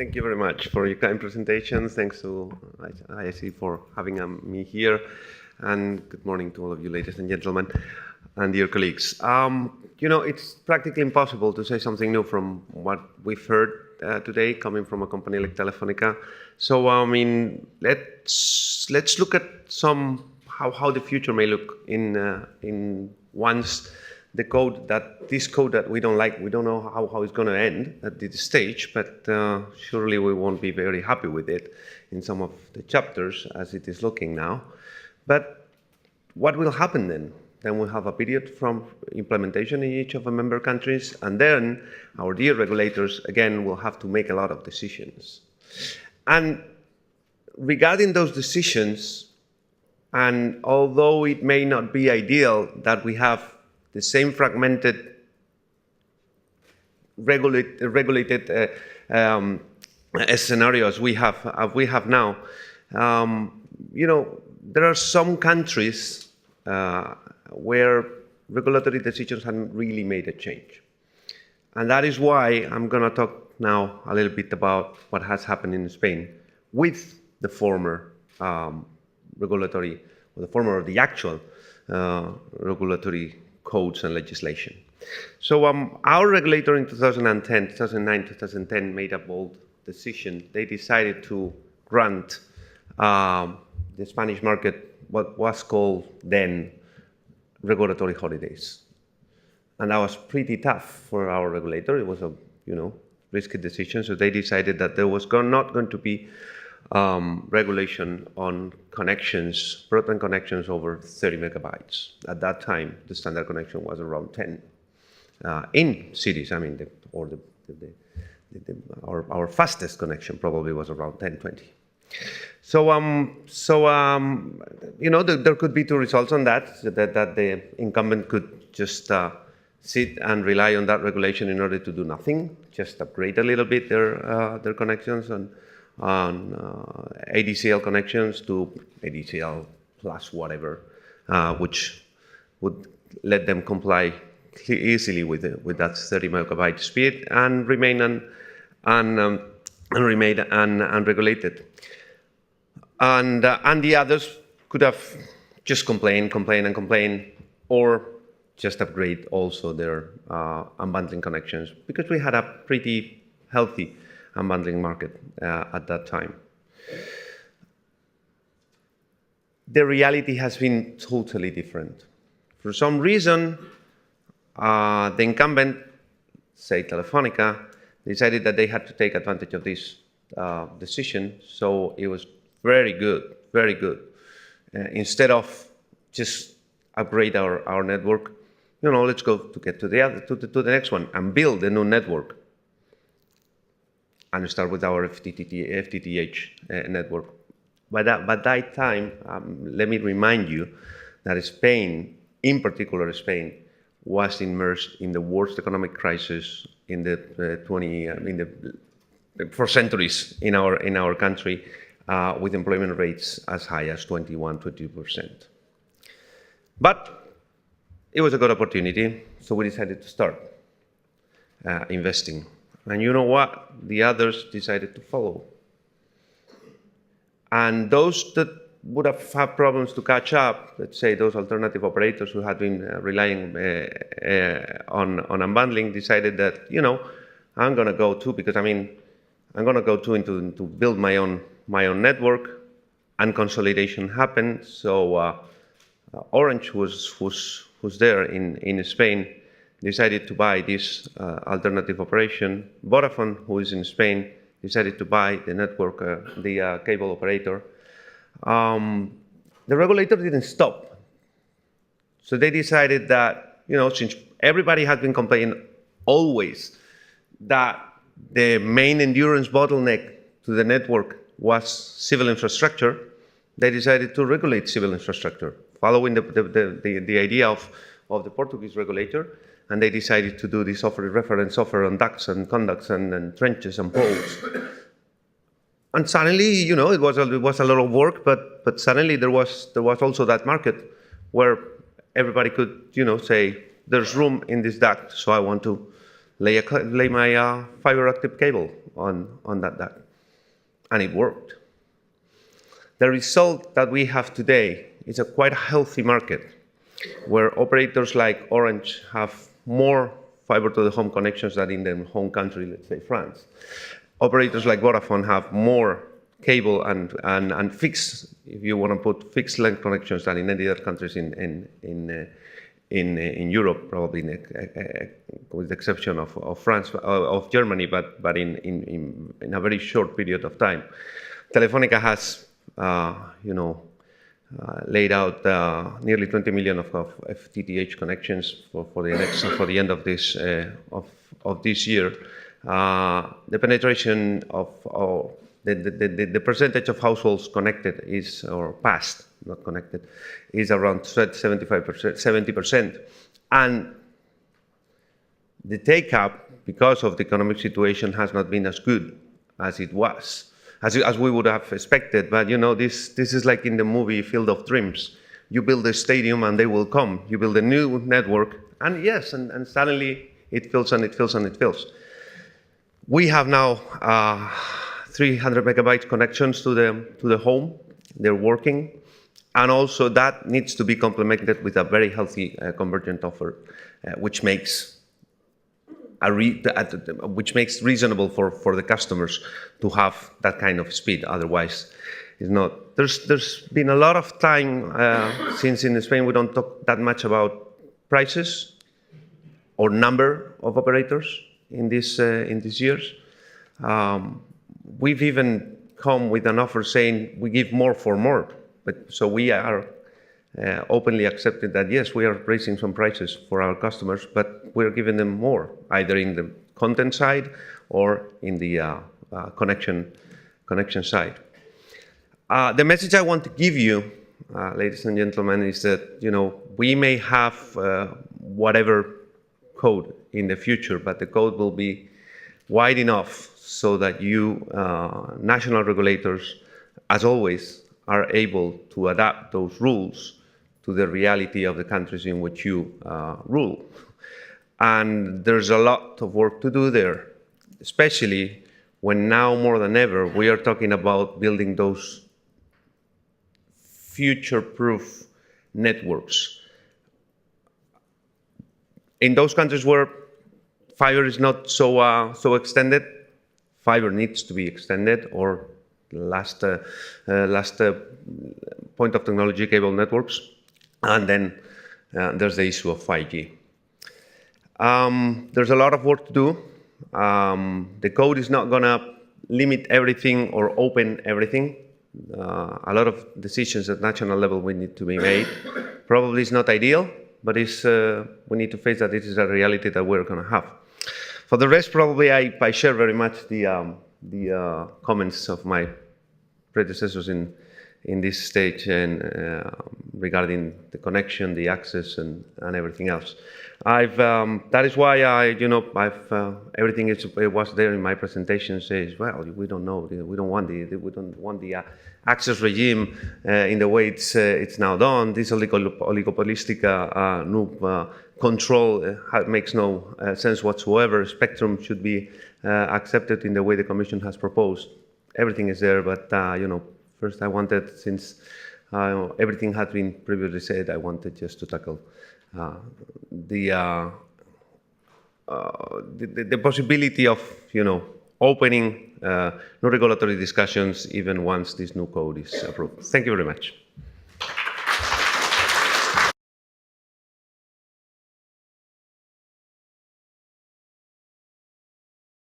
Thank you very much for your kind presentation. Thanks to ISE for having me here. And good morning to all of you, ladies and gentlemen, and dear colleagues. It's practically impossible to say something new from what we've heard today, coming from a company like Telefónica. So, let's look at how the future may look in once this code that we don't like, we don't know how it's going to end at this stage, but surely we won't be very happy with it in some of the chapters as it is looking now. But what will happen then? Then we'll have a period from implementation in each of the member countries, and then our dear regulators, again, will have to make a lot of decisions. And regarding those decisions, and although it may not be ideal that we have the same fragmented regulated scenarios we have now, there are some countries where regulatory decisions haven't really made a change. And that is why I'm going to talk now a little bit about what has happened in Spain with the former regulatory, or the actual regulatory codes and legislation. So our regulator in 2009, 2010 made a bold decision. They decided to grant the Spanish market what was called then regulatory holidays. And that was pretty tough for our regulator. It was a risky decision. So they decided that there was not going to be regulation on connections, broadband connections over 30 megabytes. At that time, the standard connection was around 10 in cities. Our fastest connection probably was around 10, 20. So, there could be two results on that the incumbent could just sit and rely on that regulation in order to do nothing, just upgrade a little bit their connections on ADSL connections to ADSL plus whatever, which would let them comply easily with that 30 megabyte speed and remain unregulated. And the others could have just complain, or just upgrade also their unbundling connections, because we had a pretty healthy unbundling market at that time. The reality has been totally different. For some reason, the incumbent, say Telefónica, decided that they had to take advantage of this decision. So it was very good, very good. Instead of just upgrade our network, let's go to get to the next one and build a new network. And start with our FTTH network. By that time, let me remind you that Spain, in particular Spain, was immersed in the worst economic crisis for centuries in our country, with employment rates as high as 22%. But it was a good opportunity, so we decided to start investing. And you know what? The others decided to follow. And those that would have had problems to catch up, let's say those alternative operators who had been relying on unbundling, decided that, I'm going to go too, because I'm going to go too into build my own network, and consolidation happened. So Orange was there in Spain, decided to buy this alternative operation. Vodafone, who is in Spain, decided to buy the network, the cable operator. The regulator didn't stop. So they decided that, since everybody had been complaining always that the main endurance bottleneck to the network was civil infrastructure, they decided to regulate civil infrastructure, following the idea of the Portuguese regulator. And they decided to do this reference offer on ducts and conducts and trenches and poles. And suddenly, it was a lot of work, but suddenly there was also that market where everybody could, say, there's room in this duct, so I want to lay my fiber optic cable on that. And it worked. The result that we have today is a quite healthy market where operators like Orange have more fiber to the home connections than in their home country, let's say France. Operators like Vodafone have more cable and fixed, if you want to put fixed length connections than in any other countries in Europe, probably with the exception of France, of Germany, but in a very short period of time. Telefónica has, laid out nearly 20 million of FTTH connections for the end of this year. The penetration of the percentage of households connected is, or passed, not connected, is around 70%, and the take-up, because of the economic situation, has not been as good as it was, as we would have expected. But this is like in the movie Field of Dreams. You build a stadium and they will come. You build a new network, and yes, and suddenly it fills and it fills and it fills. We have now 300 megabyte connections to the home. They're working. And also that needs to be complemented with a very healthy convergent offer, which makes reasonable for the customers to have that kind of speed. Otherwise, it's not. There's been a lot of time since in Spain we don't talk that much about prices or number of operators in these years. We've even come with an offer saying we give more for more. So we are openly accepting that, yes, we are raising some prices for our customers, but we're giving them more, either in the content side or in the connection side. The message I want to give you, ladies and gentlemen, is that we may have whatever code in the future, but the code will be wide enough so that you, national regulators, as always, are able to adapt those rules to the reality of the countries in which you rule. And there's a lot of work to do there, especially when now more than ever we are talking about building those future-proof networks. In those countries where fiber is not so extended, fiber needs to be extended, or last point of technology, cable networks, and then there's the issue of 5G. There's a lot of work to do. The code is not going to limit everything or open everything. A lot of decisions at national level will need to be made. Probably it's not ideal, but we need to face that this is a reality that we're going to have. For the rest, probably I share very much the comments of my predecessors in this stage and regarding the connection, the access, and everything else. That is why everything it was there in my presentation says, well, we don't know, we don't want the access regime in the way it's now done. This oligopolistic control makes no sense whatsoever. Spectrum should be accepted in the way the Commission has proposed. Everything is there, but first I wanted, since everything had been previously said, I wanted just to tackle the possibility of opening new regulatory discussions even once this new code is approved. Thank you very much.